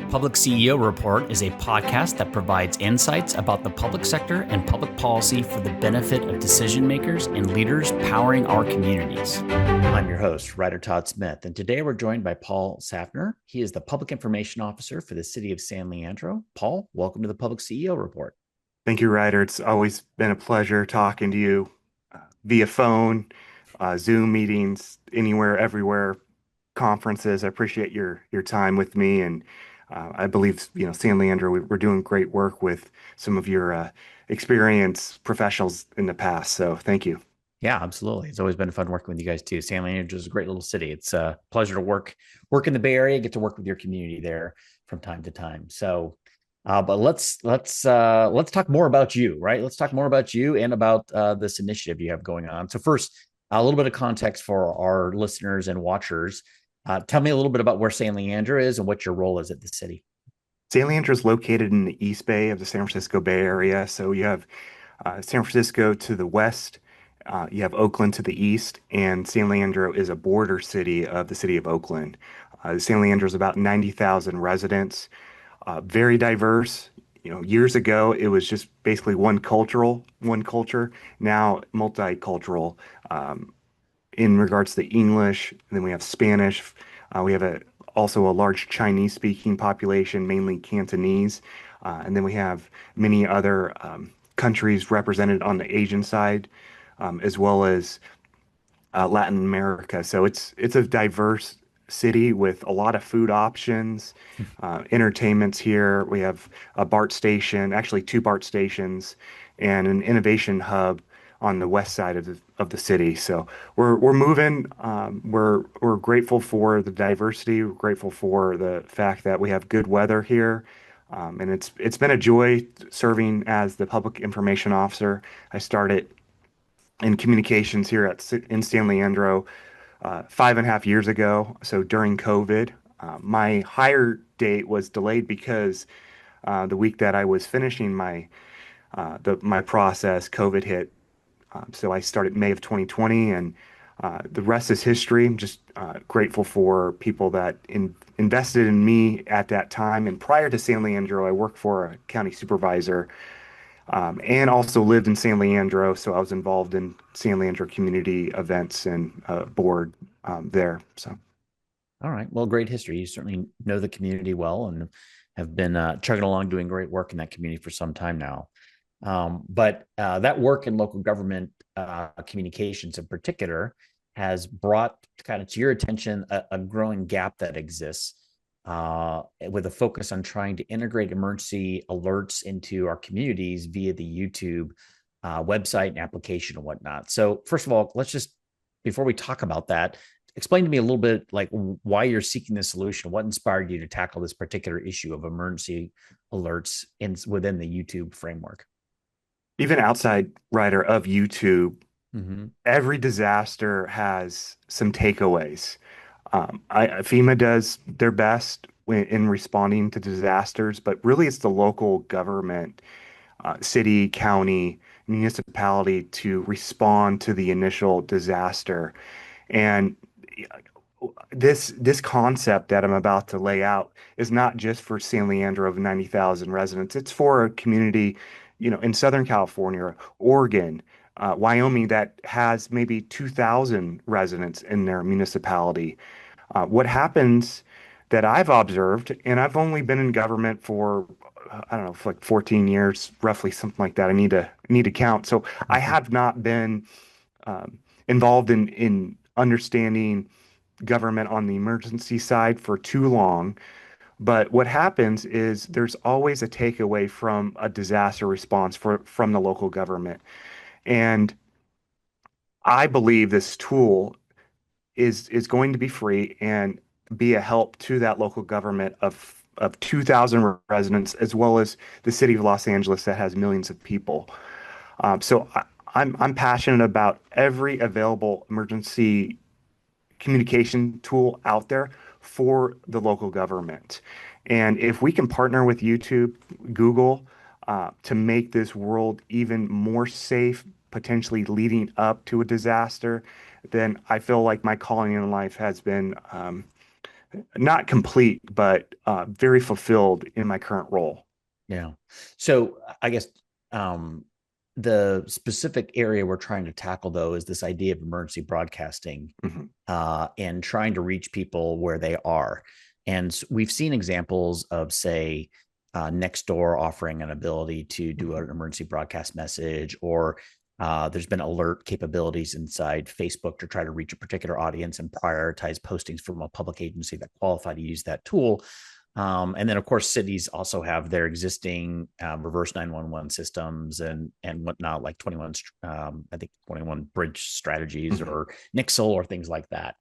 Public CEO Report is a podcast that provides insights about the public sector and public policy for the benefit of decision makers and leaders powering our communities. I'm your host, Ryder Todd Smith, and today we're joined by Paul Sanftner. He is the Public Information Officer for the City of San Leandro. Paul, welcome to the Public CEO Report. Thank you, Ryder. It's always been a pleasure talking to you via phone, Zoom meetings, anywhere, everywhere, conferences. I appreciate your time with me, and I believe San Leandro. We're doing great work with some of your experienced professionals in the past. So thank you. Yeah, absolutely. It's always been fun working with you guys too. San Leandro is a great little city. It's a pleasure to work in the Bay Area, get to work with your community there from time to time. So, but let's talk more about you, right? Let's talk more about you and about this initiative you have going on. So first, a little bit of context for our listeners and watchers. Tell me a little bit about where San Leandro is and what your role is at the city. San Leandro is located in the East Bay of the San Francisco Bay Area. So you have San Francisco to the west, you have Oakland to the east, and San Leandro is a border city of the city of Oakland. San Leandro is about 90,000 residents, very diverse. Years ago, it was just basically one culture. Now, multicultural in regards to English. And then we have Spanish. We have also a large Chinese-speaking population, mainly Cantonese. And then we have many other countries represented on the Asian side, as well as Latin America. So it's a diverse city with a lot of food options, entertainments here. We have a BART station, actually two BART stations, and an innovation hub on the west side of the city. So we're moving. We're grateful for the diversity. We're grateful for the fact that we have good weather here. And it's been a joy serving as the public information officer. I started in communications here in San Leandro 5.5 years ago. So during COVID, my hire date was delayed because the week that I was finishing my process, COVID hit. So I started May of 2020, and the rest is history. I'm just grateful for people that invested in me at that time. And prior to San Leandro, I worked for a county supervisor and also lived in San Leandro. So I was involved in San Leandro community events and board there. So. All right. Well, great history. You certainly know the community well and have been chugging along doing great work in that community for some time now. But that work in local government communications in particular has brought kind of to your attention a growing gap that exists with a focus on trying to integrate emergency alerts into our communities via the YouTube website and application and whatnot. So first of all, before we talk about that, explain to me a little bit like why you're seeking this solution. What inspired you to tackle this particular issue of emergency alerts within the YouTube framework? Even outside, Ryder, of YouTube, Mm-hmm. every disaster has some takeaways. FEMA does their best in responding to disasters, but really it's the local government, city, county, municipality to respond to the initial disaster. And this concept that I'm about to lay out is not just for San Leandro of 90,000 residents. It's for a community, in Southern California, Oregon, Wyoming that has maybe 2,000 residents in their municipality. What happens that I've observed, and I've only been in government for I don't know, for like 14 years, roughly something like that. I need to count. So I have not been involved in understanding government on the emergency side for too long. But what happens is there's always a takeaway from a disaster response from the local government. And I believe this tool is going to be free and be a help to that local government of 2,000 residents, as well as the city of Los Angeles that has millions of people. I'm passionate about every available emergency communication tool out there for the local government. And if we can partner with YouTube, Google, to make this world even more safe, potentially leading up to a disaster, then I feel like my calling in life has been not complete, but very fulfilled in my current role. Yeah. So I guess the specific area we're trying to tackle, though, is this idea of emergency broadcasting Mhm. and trying to reach people where they are. And we've seen examples of, say, Nextdoor offering an ability to do Mhm. an emergency broadcast message, or there's been alert capabilities inside Facebook to try to reach a particular audience and prioritize postings from a public agency that qualify to use that tool. And then, of course, cities also have their existing reverse 911 systems and whatnot, like 21, I think 21 bridge strategies Mhm. or Nixle or things like that.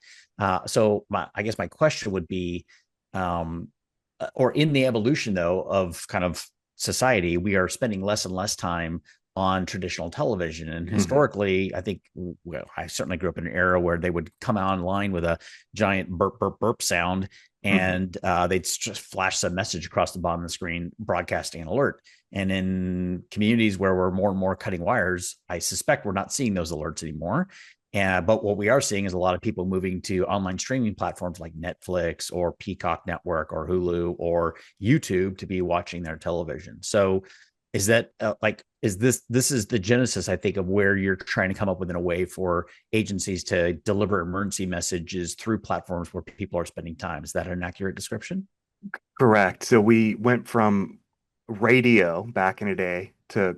So I guess my question would be, um, or in the evolution though of kind of society, we are spending less and less time on traditional television. And Mhm. historically, I think, well, I certainly grew up in an era where they would come online with a giant burp, burp, burp sound, Mhm. and they'd just flash some message across the bottom of the screen, broadcasting an alert. And in communities where we're more and more cutting wires, I suspect we're not seeing those alerts anymore. But what we are seeing is a lot of people moving to online streaming platforms like Netflix or Peacock Network or Hulu or YouTube to be watching their television. So is that this is the genesis, I think, of where you're trying to come up with in a way for agencies to deliver emergency messages through platforms where people are spending time? Is that an accurate description? Correct. So we went from radio back in the day to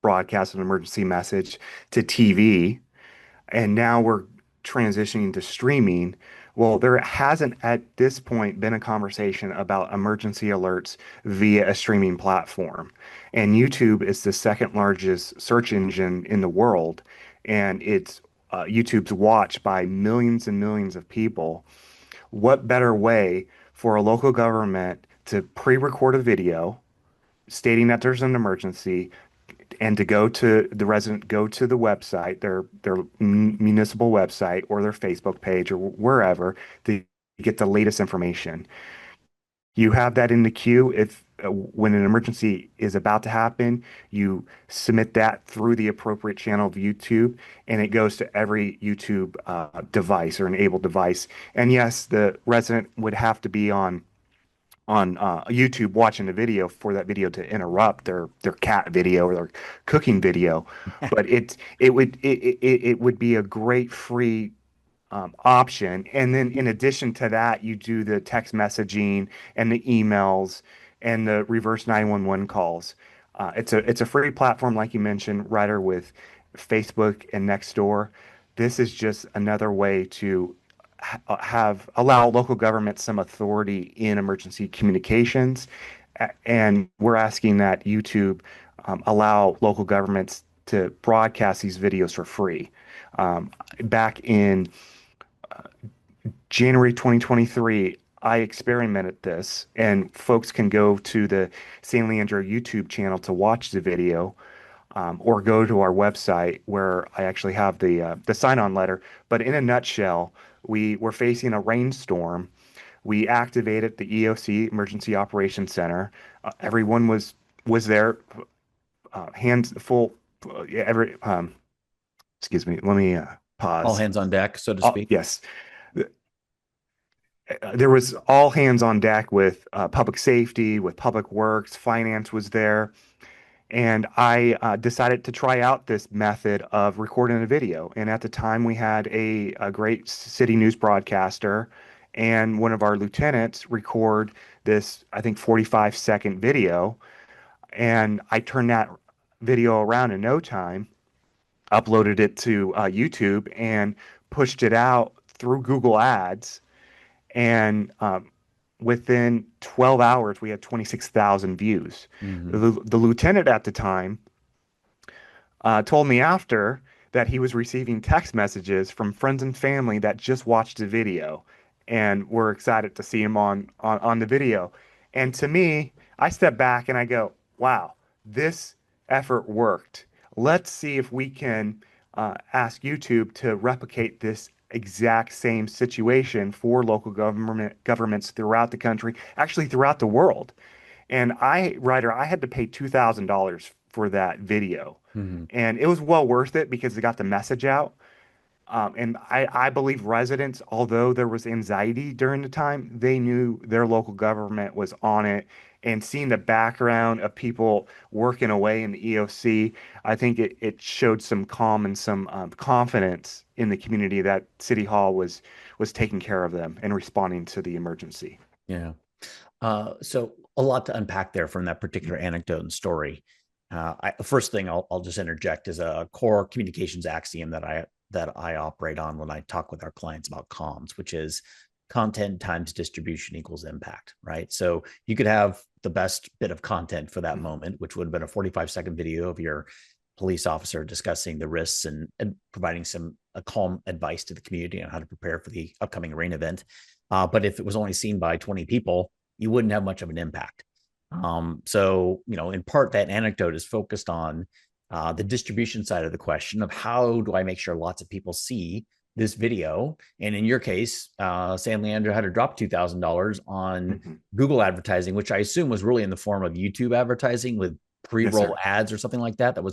broadcast an emergency message to TV, and now we're transitioning to streaming. Well, there hasn't at this point been a conversation about emergency alerts via a streaming platform. And YouTube is the second largest search engine in the world, and it's YouTube's watched by millions and millions of people. What better way for a local government to pre-record a video stating that there's an emergency and to go to the resident, go to the website, their municipal website or their Facebook page or wherever to get the latest information. You have that in the queue. If when an emergency is about to happen, you submit that through the appropriate channel of YouTube, and it goes to every YouTube device or enabled device. And yes, the resident would have to be on YouTube watching the video for that video to interrupt their cat video or their cooking video. But it would be a great free option. And then in addition to that, you do the text messaging and the emails and the reverse 911 calls. It's a free platform, like you mentioned, Ryder, with Facebook and Nextdoor. This is just another way to have allow local government some authority in emergency communications. And we're asking that YouTube allow local governments to broadcast these videos for free. Back in January 2023, I experimented this, and folks can go to the San Leandro YouTube channel to watch the video, or go to our website where I actually have the sign-on letter. But in a nutshell, we were facing a rainstorm. We activated the EOC Emergency Operations Center. Everyone was there, hands full. Yeah, excuse me. Let me All pause. hands on deck, so to Oh, speak. yes. There was all hands on deck with public safety, with public works, finance was there. And I decided to try out this method of recording a video. And at the time, we had a great city news broadcaster and one of our lieutenants record this, I think, 45-second video. And I turned that video around in no time, uploaded it to YouTube, and pushed it out through Google Ads. And within 12 hours, we had 26,000 views. Mm-hmm. The lieutenant at the time told me after that he was receiving text messages from friends and family that just watched the video and were excited to see him on the video. And to me, I step back and I go, wow, this effort worked. Let's see if we can ask YouTube to replicate this exact same situation for local governments throughout the country, actually throughout the world. And Ryder, I had to pay $2,000 for that video. Mm-hmm. And it was well worth it because it got the message out. And I believe residents, although there was anxiety during the time, they knew their local government was on it. And seeing the background of people working away in the EOC, I think it showed some calm and some confidence in the community that City Hall was taking care of them and responding to the emergency. Yeah. So a lot to unpack there from that particular anecdote and story. First thing I'll just interject is a core communications axiom that I operate on when I talk with our clients about comms, which is content times distribution equals impact, right? So you could have the best bit of content for that moment, which would have been a 45-second video of your police officer discussing the risks and providing some calm advice to the community on how to prepare for the upcoming rain event. But if it was only seen by 20 people, you wouldn't have much of an impact. So, in part, that anecdote is focused on the distribution side of the question of how do I make sure lots of people see this video? And in your case, San Leandro had to drop $2,000 on Mhm. Google advertising, which I assume was really in the form of YouTube advertising with Yes, pre-roll sir. ads or something like that that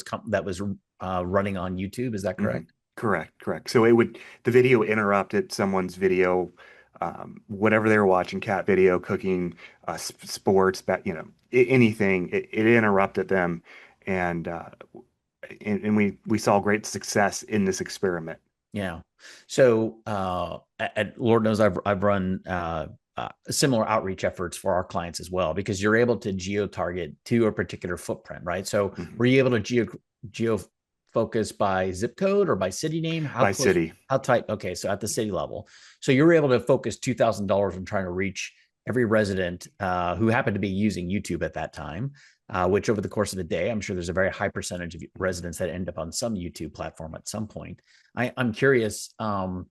was running on YouTube. Is that Hmm. correct? Correct, correct. So the video interrupted someone's video, whatever they were watching, cat video, cooking, sports, anything. It interrupted them, and and we saw great success in this experiment. Yeah. So, Lord knows I've run similar outreach efforts for our clients as well, because you're able to geo target to a particular footprint, right? So, Mhm. were you able to geo focus by zip code or by city name? How By close? city. How tight? Okay, so at the city level, so you were able to focus $2,000 on trying to reach every resident who happened to be using YouTube at that time. Which over the course of the day, I'm sure there's a very high percentage of residents that end up on some YouTube platform at some point. I'm curious, the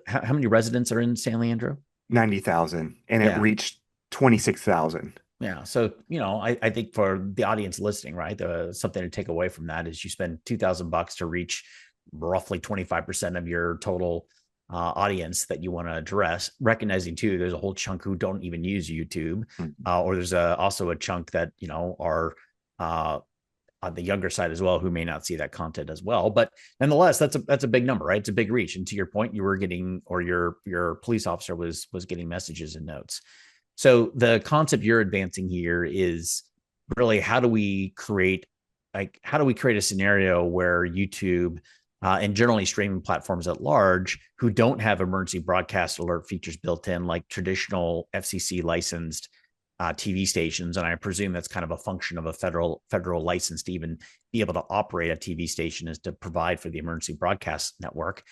how many residents are in San Leandro? 90,000, and it Yeah. reached 26,000. Yeah. So, I think for the audience listening, right, something to take away from that is you spend $2,000 to reach roughly 25% of your total audience that you want to address, recognizing too, there's a whole chunk who don't even use YouTube, or there's also a chunk that, are uh, on the younger side as well who may not see that content as well. But nonetheless, that's a big number, right? It's a big reach. And to your point, you were getting, or your police officer was getting messages and notes. So the concept you're advancing here is really how do we create a scenario where YouTube and generally streaming platforms at large who don't have emergency broadcast alert features built in like traditional FCC licensed TV stations, and I presume that's kind of a function of a federal license to even be able to operate a TV station is to provide for the emergency broadcast network.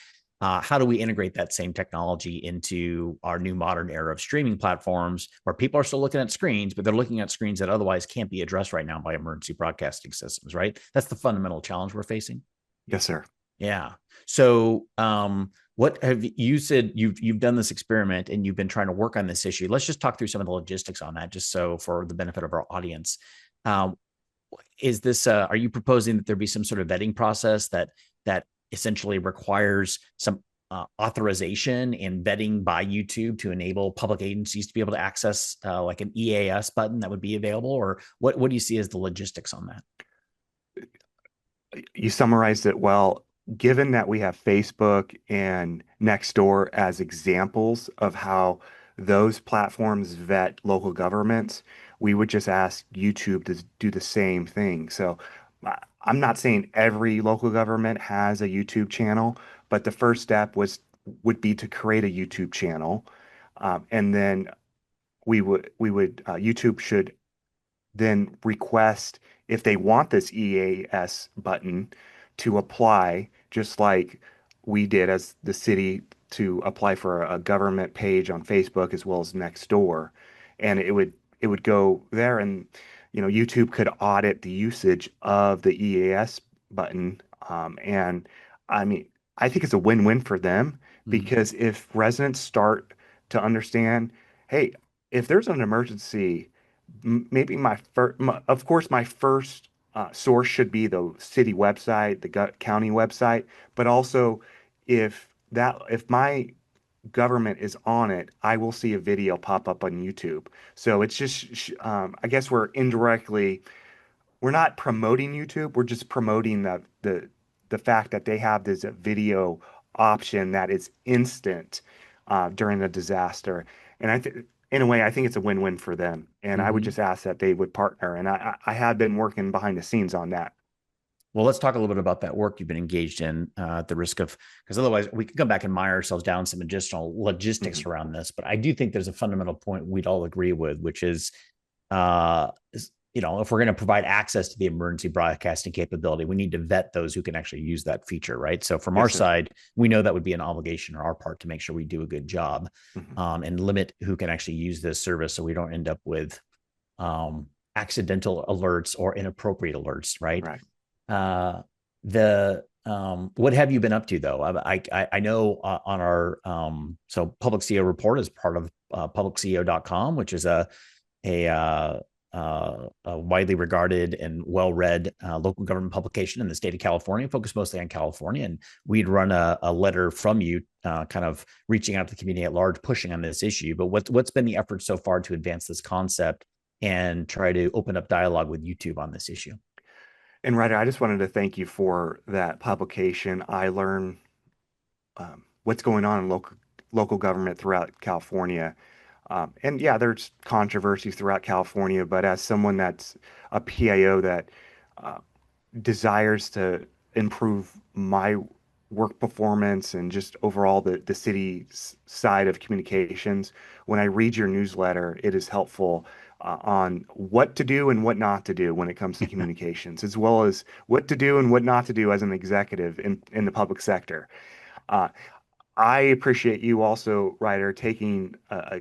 How do we integrate that same technology into our new modern era of streaming platforms where people are still looking at screens, but they're looking at screens that otherwise can't be addressed right now by emergency broadcasting systems, right? That's the fundamental challenge we're facing. Yes, sir. Yeah. So, what have you said you've done this experiment and you've been trying to work on this issue? Let's just talk through some of the logistics on that, just so for the benefit of our audience. Um, is this are you proposing that there be some sort of vetting process that essentially requires some authorization and vetting by YouTube to enable public agencies to be able to access like an EAS button that would be available, or what do you see as the logistics on that? You summarized it well. Given that we have Facebook and Nextdoor as examples of how those platforms vet local governments, we would just ask YouTube to do the same thing. So I'm not saying every local government has a YouTube channel, but the first step would be to create a YouTube channel, and then we would YouTube should then request if they want this EAS button to apply, just like we did as the city to apply for a government page on Facebook as well as Nextdoor. And it would go there, and YouTube could audit the usage of the EAS button. And I mean, I think it's a win-win for them, Mhm. because if residents start to understand, hey, if there's an emergency, maybe of course, my first source should be the city website, the county website, but also if my government is on it, I will see a video pop up on YouTube. So it's just, I guess we're not promoting YouTube. We're just promoting the fact that they have this video option that is instant during a disaster. And in a way, I think it's a win-win for them. And I would Mhm. just ask that they would partner. And I have been working behind the scenes on that. Well, let's talk a little bit about that work you've been engaged in at the risk of, because otherwise we could come back and mire ourselves down some additional logistics Mhm. around this. But I do think there's a fundamental point we'd all agree with, which uh, is, if we're going to provide access to the emergency broadcasting capability, we need to vet those who can actually use that feature, right? So from our Yes, sir. side, we know that would be an obligation on our part to make sure we do a good job Mhm. and limit who can actually use this service so we don't end up with accidental alerts or inappropriate alerts, right? Right. Uh, the what have you been up to though? I know on our so PublicCEO Report is part of PublicCEO.com, which is a widely regarded and well-read local government publication in the state of California, focused mostly on California. And we'd run a letter from you, kind of reaching out to the community at large, pushing on this issue. But what's been the effort so far to advance this concept and try to open up dialogue with YouTube on this issue? And Ryder, I just wanted to thank you for that publication. I learn what's going on in local government throughout California. And yeah, there's controversies throughout California, but as someone that's a PIO that uh, desires to improve my work performance and just overall the city's side of communications, when I read your newsletter, it is helpful on what to do and what not to do when it comes to communications, as well as what to do and what not to do as an executive in the public sector. Uh, I appreciate you also, Ryder, taking a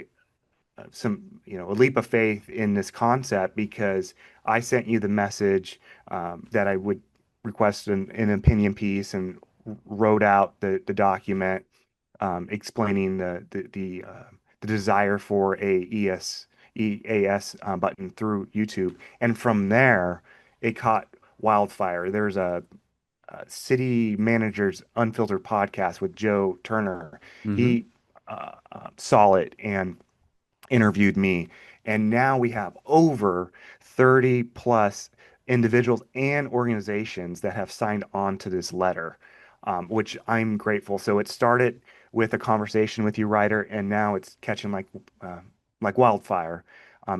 leap of faith in this concept because I sent you the message that I would request an opinion piece and wrote out the document explaining the desire for a EAS button through YouTube. And from there, it caught wildfire. There's a city manager's unfiltered podcast with Joe Turner. Mm-hmm. He saw it and interviewed me. And now we have over 30 plus individuals and organizations that have signed on to this letter, which I'm grateful. So it started with a conversation with you, Ryder, and now it's catching like wildfire,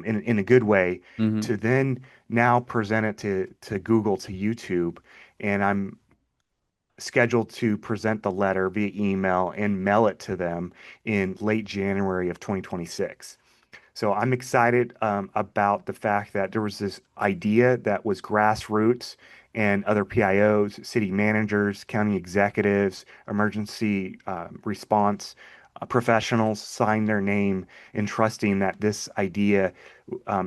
in a good way. Mm-hmm. To then now present it to Google, to YouTube, and I'm scheduled to present the letter via email and mail it to them in late January of 2026. So I'm excited about the fact that there was this idea that was grassroots and other PIOs, city managers, county executives, emergency response professionals signed their name in trusting that this idea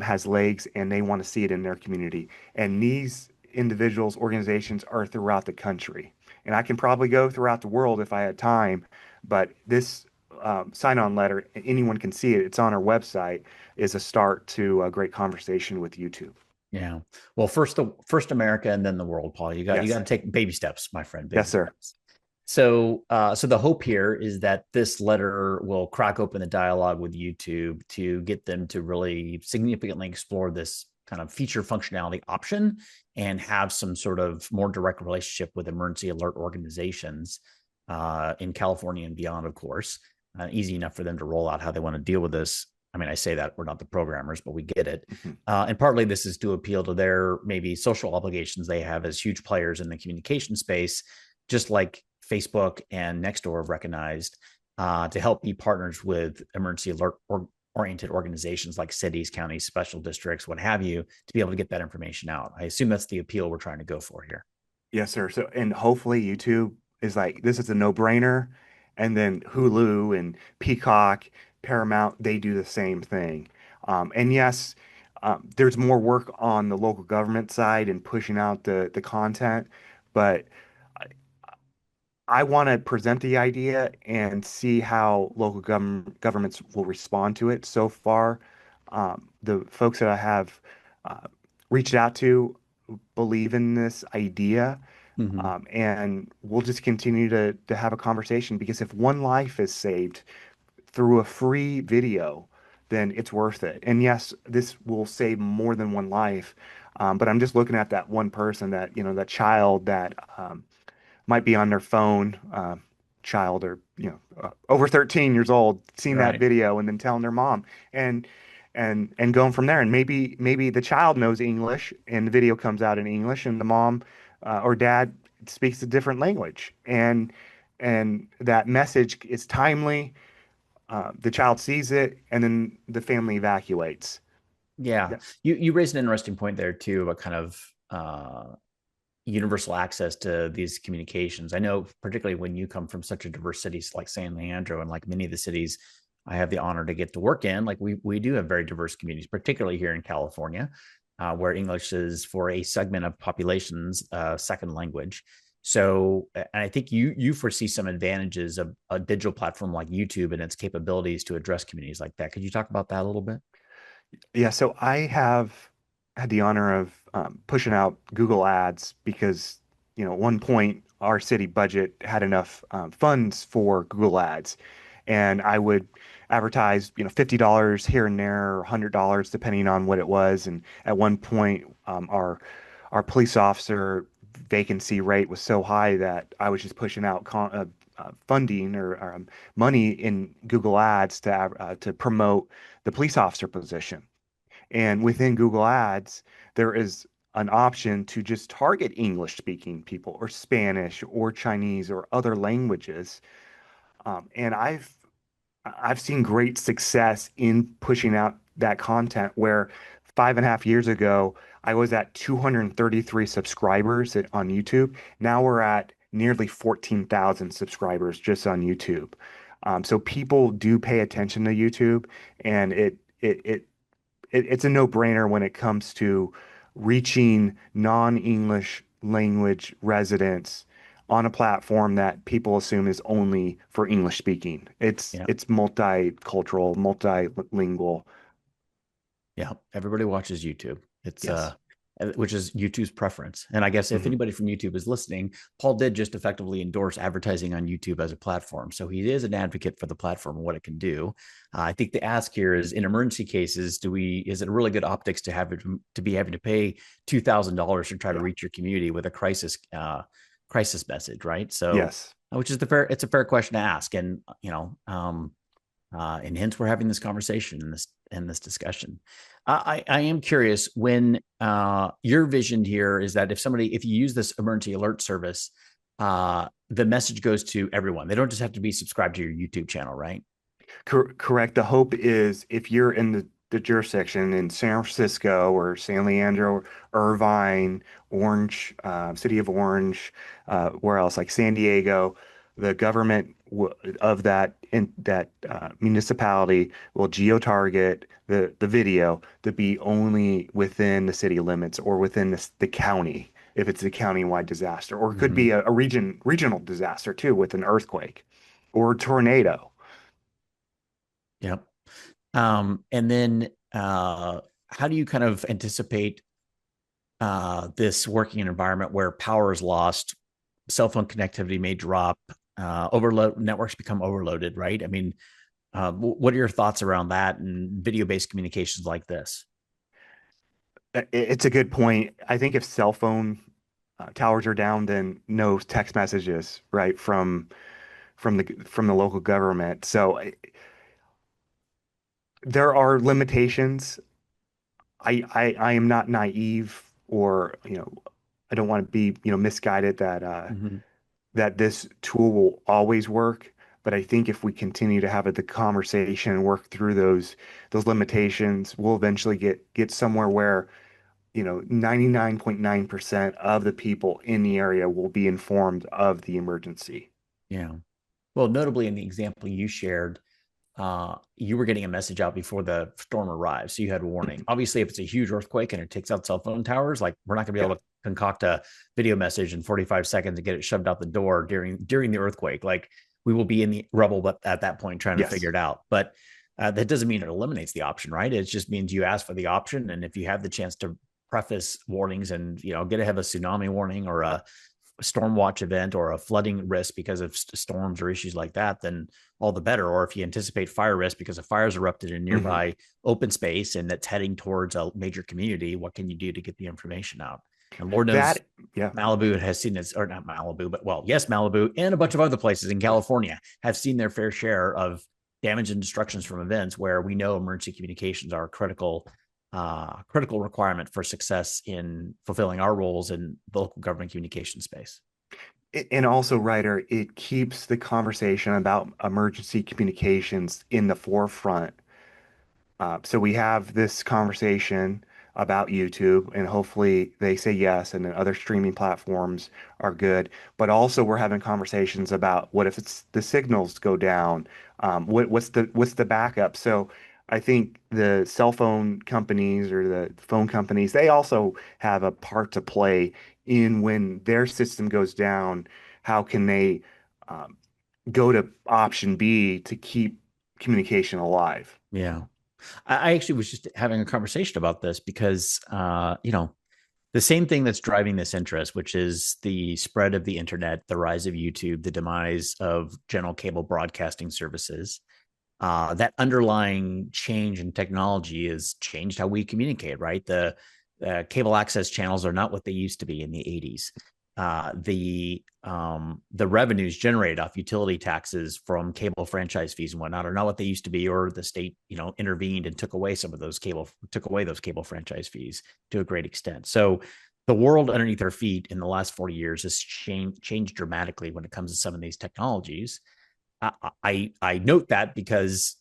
has legs and they want to see it in their community. And these individuals, organizations are throughout the country. And I can probably go throughout the world if I had time, but this sign-on letter, anyone can see it. It's on our website. Is a start to a great conversation with YouTube. Yeah. Well, first America and then the world, Paul. You got Yes, to take baby steps, my friend, yes, baby sir. steps. So the hope here is that this letter will crack open the dialogue with YouTube to get them to really significantly explore this kind of feature functionality option and have some sort of more direct relationship with emergency alert organizations in California and beyond, of course. Easy enough for them to roll out how they want to deal with this. I mean, I say that we're not the programmers, but we get it. Mhm. And partly this is to appeal to their maybe social obligations they have as huge players in the communication space, just like Facebook and Nextdoor have recognized, to help be partners with emergency alert oriented organizations like cities, counties, special districts, what have you, to be able to get that information out. I assume that's the appeal we're trying to go for here. Yes, sir. So, and hopefully YouTube is like, this is a no-brainer. And then Hulu and Peacock, Paramount, they do the same thing. And yes, there's more work on the local government side and pushing out the content, but I want to present the idea and see how local governments will respond to it. So far, the folks that I have uh, reached out to believe in this idea, Mm-hmm. and we'll just continue to have a conversation because if one life is saved through a free video, then it's worth it. And yes, this will save more than one life, but I'm just looking at that one person, that that child that might be on their phone, child or over 13 years old, seeing that Right. video and then telling their mom and and going from there. And maybe the child knows English and the video comes out in English, and the mom or dad speaks a different language, and that message is timely. The child sees it, and then the family evacuates. Yeah. Yeah. You raised an interesting point there too about kind of universal access to these communications. I know, particularly when you come from such a diverse cities like San Leandro and like many of the cities I have the honor to get to work in, like we do have very diverse communities, particularly here in California, where English is for a segment of population's second language. So, and I think you foresee some advantages of a digital platform like YouTube and its capabilities to address communities like that. Could you talk about that a little bit? Yeah, so I have had the honor of pushing out Google Ads because, at one point our city budget had enough funds for Google Ads, and I would advertise, $50 here and there, or $100 depending on what it was. And at one point, our police officer vacancy rate was so high that I was just pushing out funding or money in Google Ads to promote the police officer position. And within Google Ads, there is an option to just target English speaking people or Spanish or Chinese or other languages. And I've seen great success in pushing out that content where 5.5 years ago, I was at 233 subscribers on YouTube. Now we're at nearly 14,000 subscribers just on YouTube. So people do pay attention to YouTube, and it's a no-brainer when it comes to reaching non-English language residents on a platform that people assume is only for English speaking. It's Yeah. it's multicultural, multilingual. Yeah, everybody watches YouTube. It's Yes. which is YouTube's preference. And I guess if Hmm. anybody from YouTube is listening, Paul did just effectively endorse advertising on YouTube as a platform. So he is an advocate for the platform and what it can do. I think the ask here is in emergency cases, is it really good optics to have it to be having to pay $2,000 to try to Yeah. reach your community with a crisis message, right? So Yes. which is it's a fair question to ask. And and hence we're having this conversation and this discussion. I am curious when your vision here is that if you use this emergency alert service, the message goes to everyone. They don't just have to be subscribed to your YouTube channel, right? Correct. The hope is if you're in the jurisdiction in San Francisco or San Leandro, Irvine, Orange, City of Orange, where else, like San Diego, the government of that municipality will geo-target the video to be only within the city limits or within the county if it's a county-wide disaster, or it could be Mm-hmm. a regional disaster too with an earthquake or a tornado. Yep. And then how do you kind of anticipate this working environment where power is lost, cell phone connectivity may drop, overload networks become overloaded, right? I mean, what are your thoughts around that and video-based communications like this? It's a good point. I think if cell phone towers are down, then no text messages, right, from the local government. So there are limitations. I am not naive, or I don't want to be misguided Mm-hmm. that this tool will always work. But I think if we continue to have the conversation and work through those limitations, we'll eventually get somewhere where 99.9% of the people in the area will be informed of the emergency. Yeah. Well, notably in the example you shared, you were getting a message out before the storm arrived, so you had warning. Obviously, if it's a huge earthquake and it takes out cell phone towers, like we're not going to be Yeah. able to concoct a video message in 45 seconds and get it shoved out the door during the earthquake. Like we will be in the rubble, but at that point trying to figure Yes. it out. But that doesn't mean it eliminates the option, right? It just means you ask for the option, and if you have the chance to preface warnings and get ahead of a tsunami warning or a storm watch event or a flooding risk because of storms or issues like that, then all the better. Or if you anticipate fire risk because a fire's erupted in Hmm. nearby open space and that's heading towards a major community, what can you do to get the information out? And Lord knows That, yeah. Malibu has seen this, or not Malibu, but well, yes, Malibu and a bunch of other places in California have seen their fair share of damage and destructions from events where we know emergency communications are a critical requirement for success in fulfilling our roles in the local government communication space. And also, Ryder, it keeps the conversation about emergency communications in the forefront. So we have this conversation about YouTube, and hopefully they say yes, and then other streaming platforms are good. But also, we're having conversations about what if it's the signals go down? What's the backup? So I think the cell phone companies or the phone companies, they also have a part to play in when their system goes down. How can they um, go to option B to keep communication alive? Yeah. I actually was just having a conversation about this because, the same thing that's driving this interest, which is the spread of the internet, the rise of YouTube, the demise of general cable broadcasting services. That underlying change in technology has changed how we communicate, right? The cable access channels are not what they used to be in the 80s. The revenues generated off utility taxes from cable franchise fees and whatnot are not what they used to be, or the state, intervened and took away those cable franchise fees to a great extent. So the world underneath our feet in the last 40 years has changed dramatically when it comes to some of these technologies. I note that because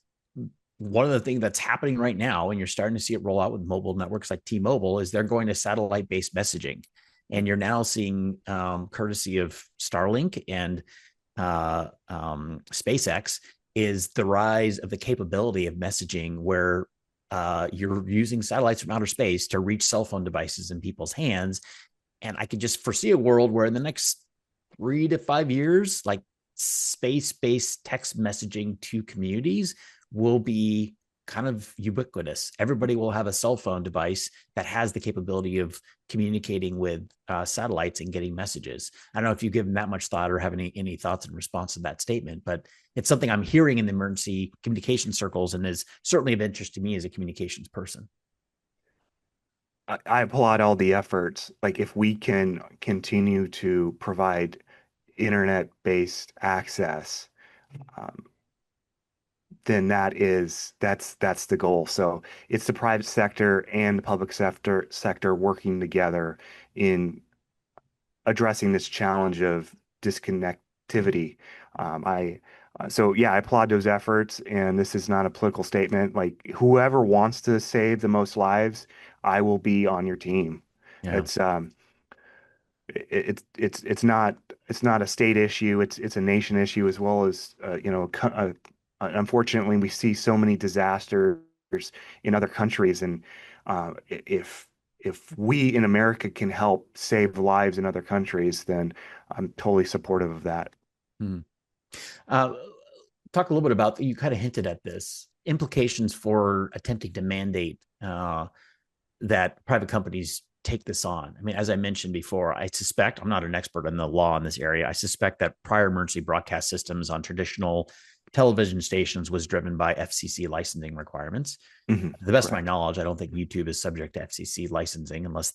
one of the things that's happening right now, and you're starting to see it roll out with mobile networks like T-Mobile, is they're going to satellite-based messaging, and you're now seeing, courtesy of Starlink and SpaceX, is the rise of the capability of messaging where you're using satellites from outer space to reach cell phone devices in people's hands. And I could just foresee a world where in the next 3 to 5 years, like space-based text messaging to communities will be kind of ubiquitous. Everybody will have a cell phone device that has the capability of communicating with satellites and getting messages. I don't know if you've given that much thought or have any thoughts in response to that statement, but it's something I'm hearing in the emergency communication circles and is certainly of interest to me as a communications person. I applaud all the efforts. Like if we can continue to provide internet-based access, um, then that's the goal. So it's the private sector and the public sector working together in addressing this challenge of disconnectivity. I so yeah, I applaud those efforts, and this is not a political statement. Like whoever wants to save the most lives, I will be on your team. Yeah. It's it's not a state issue. It's a nation issue as well as unfortunately we see so many disasters in other countries, and if we in America can help save lives in other countries, then I'm totally supportive of that. Hmm. Uh, Talk a little bit about, you kind of hinted at this, implications for attempting to mandate that private companies take this on. I mean, as I mentioned before, I suspect, I'm not an expert in the law in this area, I suspect that prior emergency broadcast systems on traditional television stations was driven by FCC licensing requirements. Hmm. To the best of my Correct. knowledge, I don't think YouTube is subject to FCC licensing unless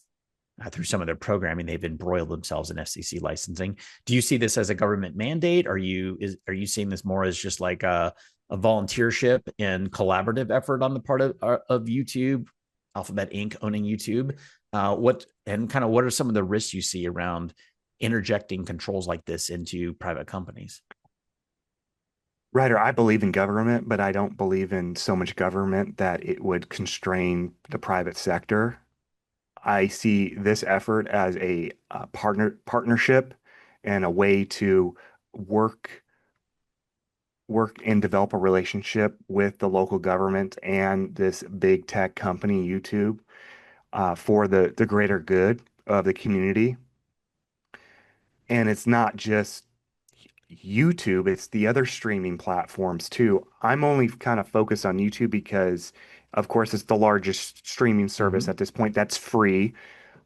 through some of their programming they've embroiled themselves in FCC licensing. Do you see this as a government mandate? Are you seeing this more as just like a volunteership and collaborative effort on the part of YouTube, Alphabet Inc. owning YouTube? What are some of the risks you see around interjecting controls like this into private companies? Ryder, I believe in government, but I don't believe in so much government that it would constrain the private sector. I see this effort as a partnership and a way to work work and develop a relationship with the local government and this big tech company, YouTube, for the greater good of the community. And it's not just YouTube, it's the other streaming platforms too. I'm only kind of focused on YouTube because, of course, it's the largest streaming service Mm-hmm. at this point that's free.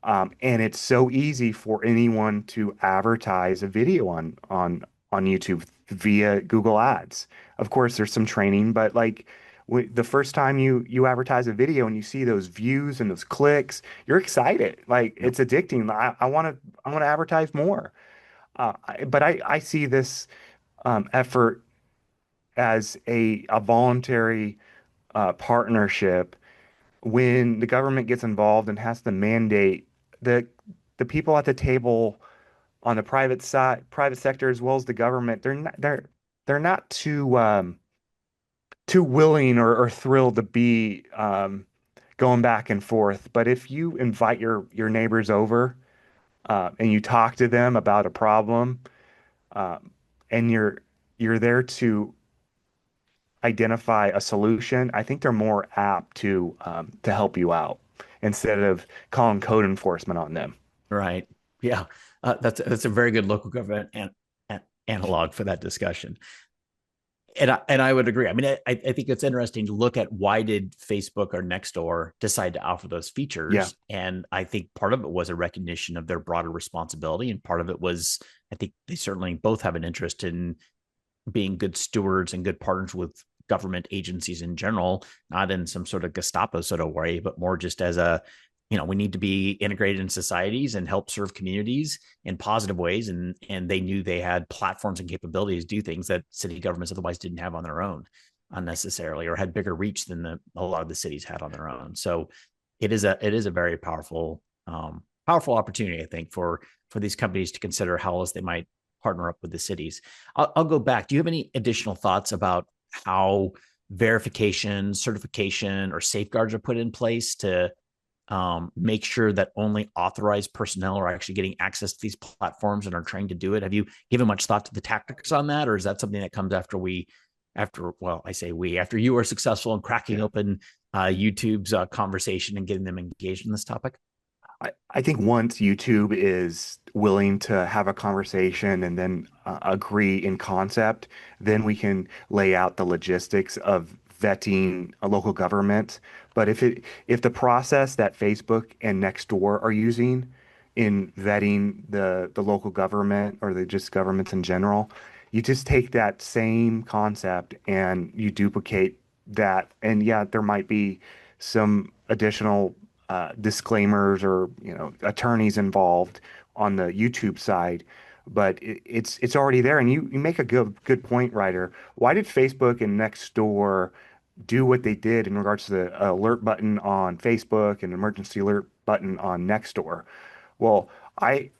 And it's so easy for anyone to advertise a video on YouTube via Google Ads. Of course, there's some training, but like The first time you advertise a video and you see those views and those clicks, you're excited. Like Yep. it's addicting. I want to advertise more. But I see this effort as a voluntary partnership. When the government gets involved and has to mandate the the people at the table on the private sector as well as the government, they're not too willing or thrilled to be going back and forth. But if you invite your neighbors over and you talk to them about a problem, um, and you're there to identify a solution, I think they're more apt to help you out instead of calling code enforcement on them. Right. Yeah. That's a very good local government analog for that discussion. And I would agree. I mean, I think it's interesting to look at why did Facebook or Nextdoor decide to offer those Yeah. features, and I think part of it was a recognition of their broader responsibility, and part of it was I think they certainly both have an interest in being good stewards and good partners with government agencies in general, not in some sort of Gestapo sort of way, but more just as a, we need to be integrated in societies and help serve communities in positive ways. And they knew they had platforms and capabilities to do things that city governments otherwise didn't have on their own unnecessarily, or had bigger reach than a lot of the cities had on their own. So it is a very powerful opportunity, I think, for these companies to consider how else they might partner up with the cities. I'll go back. Do you have any additional thoughts about how verification, certification, or safeguards are put in place to make sure that only authorized personnel are actually getting access to these platforms and are trained to do it? Have you given much thought to the tactics on that, or is that something that comes after you are successful in cracking Yeah. open YouTube's conversation and getting them engaged in this topic? I think once YouTube is willing to have a conversation and then agree in concept, then we can lay out the logistics of vetting a local government. But if the process that Facebook and Nextdoor are using in vetting the local government or the just governments in general, you just take that same concept and you duplicate that. And yeah, there might be some additional disclaimers or attorneys involved on the YouTube side, but it's already there. And you make a good point, Ryder. Why did Facebook and Nextdoor do what they did in regards to the alert button on Facebook and emergency alert button on Nextdoor? Well, I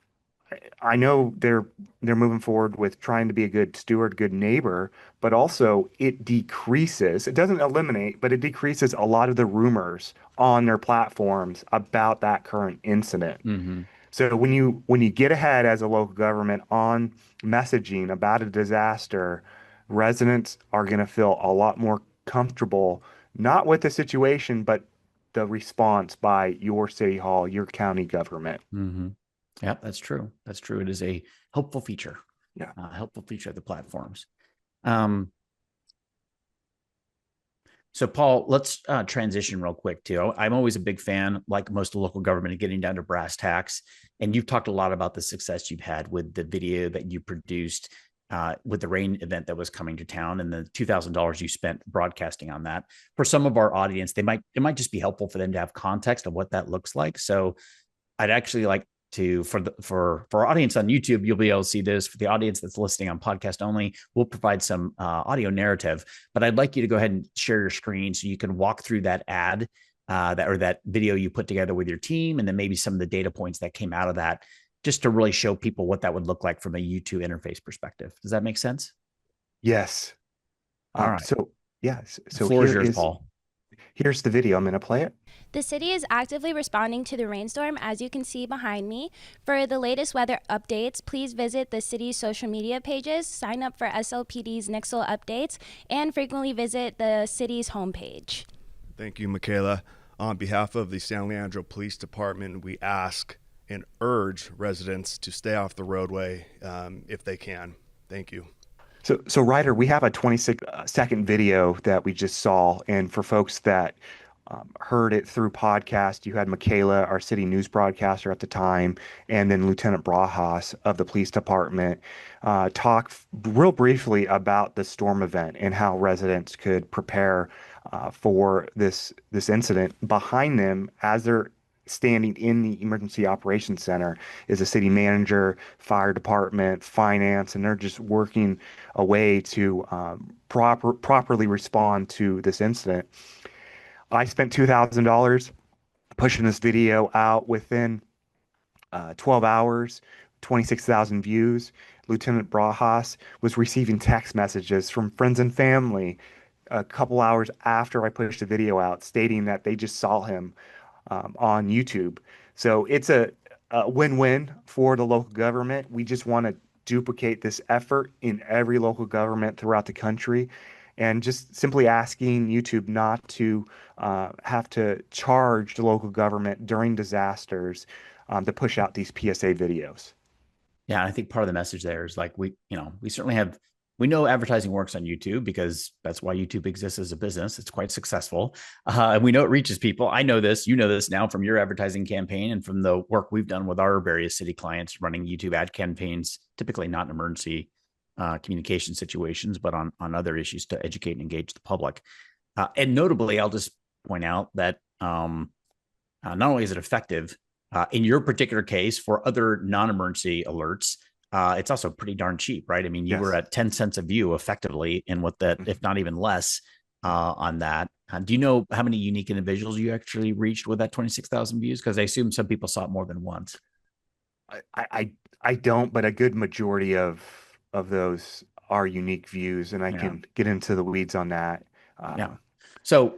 I know they're moving forward with trying to be a good steward, good neighbor, but also it doesn't eliminate, but it decreases a lot of the rumors on their platforms about that current incident. Mm-hmm. So when you get ahead as a local government on messaging about a disaster, residents are going to feel a lot more comfortable, not with the situation, but the response by your city hall, your county government. Mm-hmm. Yeah, that's true. That's true. It is a helpful feature, Yeah. helpful feature of the platforms. Um, so, Paul, let's transition real quick too. I'm always a big fan, like most of local government, of getting down to brass tacks. And you've talked a lot about the success you've had with the video that you produced with the rain event that was coming to town, and the $2,000 you spent broadcasting on that. For some of our audience, it might just be helpful for them to have context of what that looks like. So, I'd actually like to for our audience on YouTube, you'll be able to see this. For the audience that's listening on podcast only, we'll provide some audio narrative. But I'd like you to go ahead and share your screen so you can walk through that ad that video you put together with your team, and then maybe some of the data points that came out of that, just to really show people what that would look like from a YouTube interface perspective. Does that make sense? Yes. All right, So yes. the So floor is yours, Paul. here's the video. I'm going to play it. The city is actively responding to the rainstorm, as you can see behind me. For the latest weather updates, please visit the city's social media pages, sign up for SLPD's Nixle updates, and frequently visit the city's homepage. Thank you, Michaela. On behalf of the San Leandro Police Department, we ask and urge residents to stay off the roadway if they can. Thank you. So Ryder, we have a 26-second video that we just saw, and for folks that heard it through podcast, you had Michaela, our city news broadcaster at the time, and then Lieutenant Brajas of the police department talk real briefly about the storm event and how residents could prepare for this incident. Behind them, as they're standing in the emergency operations center, is a city manager, fire department, finance, and they're just working a way to properly respond to this incident. I spent $2,000 pushing this video out. Within 12 hours, 26,000 views. Lieutenant Brajas was receiving text messages from friends and family a couple hours after I pushed the video out, stating that they just saw him on YouTube. So it's a win-win for the local government. We just want to duplicate this effort in every local government throughout the country, and just simply asking YouTube not to have to charge the local government during disasters to push out these PSA videos. Yeah, I think part of the message there is like we certainly have, we know advertising works on YouTube because that's why YouTube exists as a business. It's quite successful. And we know it reaches people. I know this, you know this now from your advertising campaign and from the work we've done with our various city clients running YouTube ad campaigns, typically not in emergency communication situations, but on other issues to educate and engage the public. And notably, I'll just point out that not only is it effective, in your particular case, for other non-emergency alerts, it's also pretty darn cheap, right? I mean, you were at 10 cents a view effectively in what that, if not even less, on that. Do you know how many unique individuals you actually reached with that 26,000 views? Because I assume some people saw it more than once. I don't, but a good majority of those are unique views, and I can get into the weeds on that. So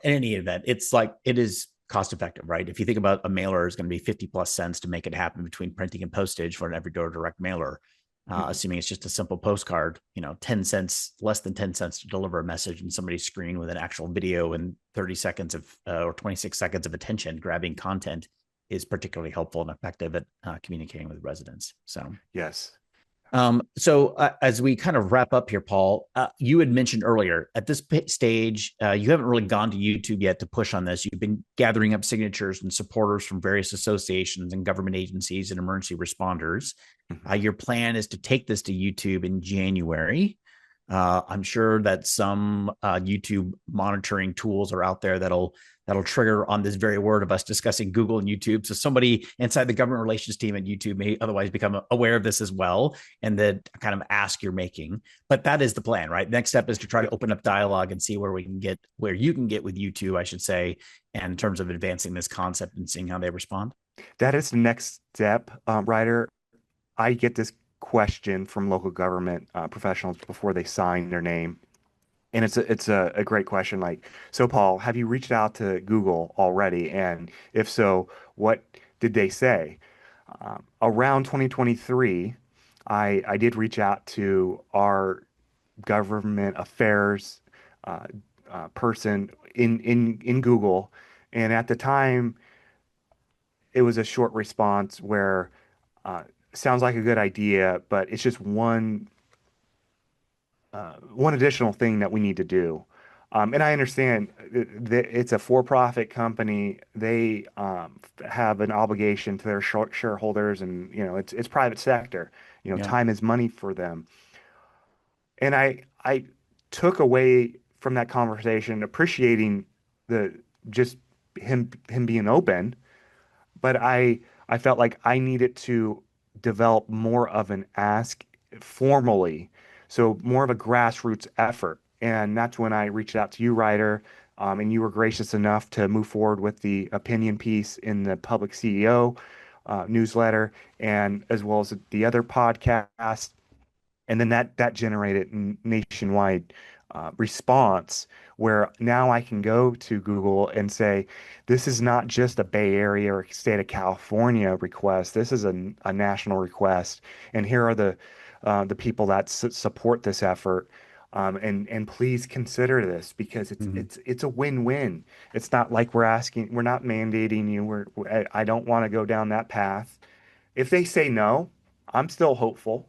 in any event, it's like, it is cost effective, right? If you think about a mailer is going to be 50 plus cents to make it happen between printing and postage for an every door direct mailer, assuming it's just a simple postcard, 10 cents, less than 10 cents to deliver a message in somebody's screen with an actual video and 30 seconds of, or 26 seconds of attention grabbing content is particularly helpful and effective at communicating with residents. So, yes. As we kind of wrap up here, Paul, you had mentioned earlier at this stage, you haven't really gone to YouTube yet to push on this. You've been gathering up signatures and supporters from various associations and government agencies and emergency responders. Your plan is to take this to YouTube in January. I'm sure that some YouTube monitoring tools are out there that'll trigger on this very word of us discussing Google and YouTube. So somebody inside the government relations team at YouTube may otherwise become aware of this as well, and the kind of ask you're making. But that is the plan, right? Next step is to try to open up dialogue and see where you can get with YouTube, I should say, and in terms of advancing this concept and seeing how they respond. That is the next step, Ryder. I get this question from local government professionals before they sign their name. And it's a great question. Like, so Paul, have you reached out to Google already? And if so, what did they say? Around 2023, I did reach out to our government affairs person in Google. And at the time, it was a short response where sounds like a good idea, but it's just one additional thing that we need to do. And I understand that it's a for-profit company. They have an obligation to their shareholders, and it's private sector. Time is money for them. And I took away from that conversation appreciating just him being open, but I felt like I needed to develop more of an ask formally. So more of a grassroots effort. And that's when I reached out to you, Ryder, and you were gracious enough to move forward with the opinion piece in the PublicCEO newsletter, and as well as the other podcast. And then that generated nationwide response, where now I can go to Google and say, this is not just a Bay Area or state of California request. This is a national request. And here are the people that support this effort, and please consider this, because it's a win-win. It's not like we're not mandating you. I don't want to go down that path. If they say no, I'm still hopeful.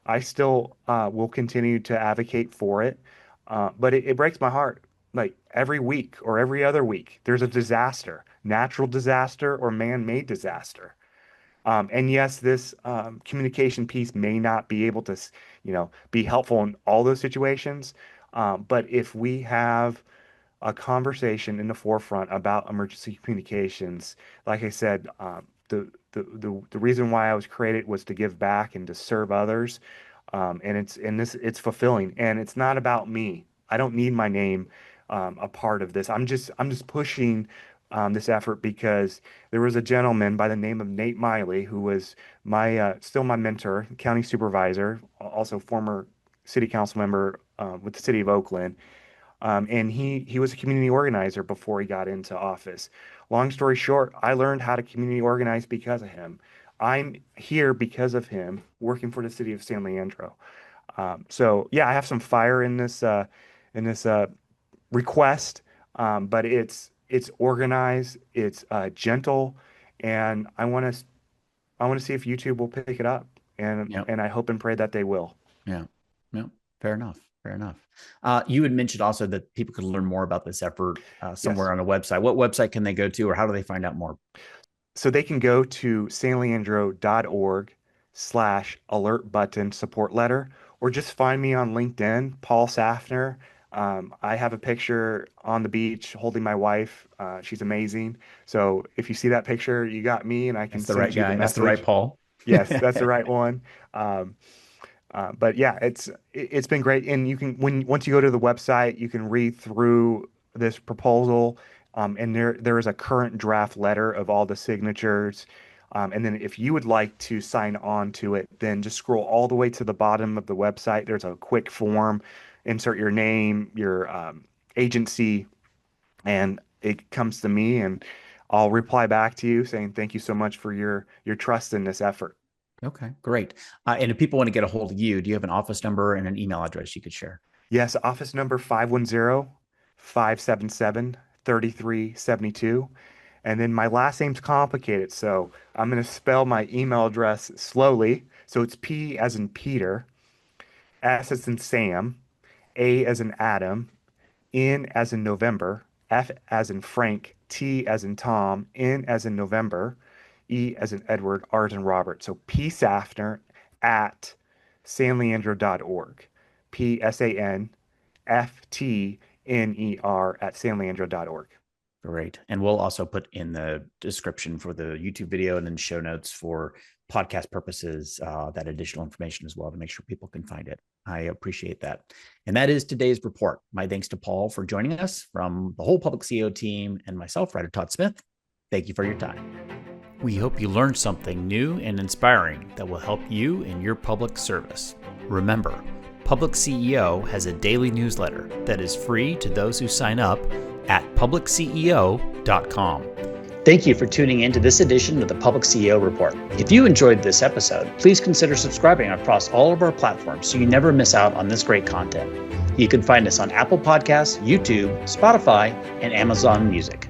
I still will continue to advocate for it. But it breaks my heart. Like every week or every other week, there's a disaster, natural disaster or man-made disaster. And yes, this communication piece may not be able to, be helpful in all those situations. But if we have a conversation in the forefront about emergency communications. Like I said, the reason why I was created was to give back and to serve others. And it's fulfilling, and it's not about me. I don't need my name a part of this. I'm just pushing this effort because there was a gentleman by the name of Nate Miley who was my still my mentor, county supervisor, also former city council member with the city of Oakland. And he was a community organizer before he got into office. Long story short, I learned how to community organize because of him. I'm here because of him, working for the city of San Leandro. So yeah, I have some fire in this request, but it's organized, it's gentle, and I want to see if YouTube will pick it up, and Yep. and I hope and pray that they will. Yeah. No, fair enough. Fair enough. You had mentioned also that people could learn more about this effort somewhere on a website. What website can they go to, or how do they find out more? So they can go to sanleandro.org/alert button support letter, or just find me on LinkedIn, Paul Sanftner. I have a picture on the beach holding my wife. She's amazing. So if you see that picture, you got me, and I can That's the send right you guy. the That's the message. right Paul. Yes, that's the right one. But yeah, it's been great. And you can once you go to the website, you can read through this proposal, and there is a current draft letter of all the signatures. And then if you would like to sign on to it, then just scroll all the way to the bottom of the website. There's a quick form. Insert your name, your agency, and it comes to me, and I'll reply back to you saying thank you so much for your trust in this effort. Okay, great. And if people want to get a hold of you, do you have an office number and an email address you could share? Yes, office number 510-577-3372. And then my last name's complicated, so I'm going to spell my email address slowly. So it's P as in Peter, S as in Sam, A as in Adam, N as in November, F as in Frank, T as in Tom, N as in November, E as in Edward, R as in Robert. So P Sanftner at sanleandro.org. PSANFTNER at sanleandro.org. Great. And we'll also put in the description for the YouTube video and then show notes for podcast purposes, that additional information as well to make sure people can find it. I appreciate that. And that is today's report. My thanks to Paul for joining us from the whole PublicCEO team and myself, Ryder Todd Smith. Thank you for your time. We hope you learned something new and inspiring that will help you in your public service. Remember, PublicCEO has a daily newsletter that is free to those who sign up at PublicCEO.com. Thank you for tuning in to this edition of the PublicCEO Report. If you enjoyed this episode, please consider subscribing across all of our platforms so you never miss out on this great content. You can find us on Apple Podcasts, YouTube, Spotify, and Amazon Music.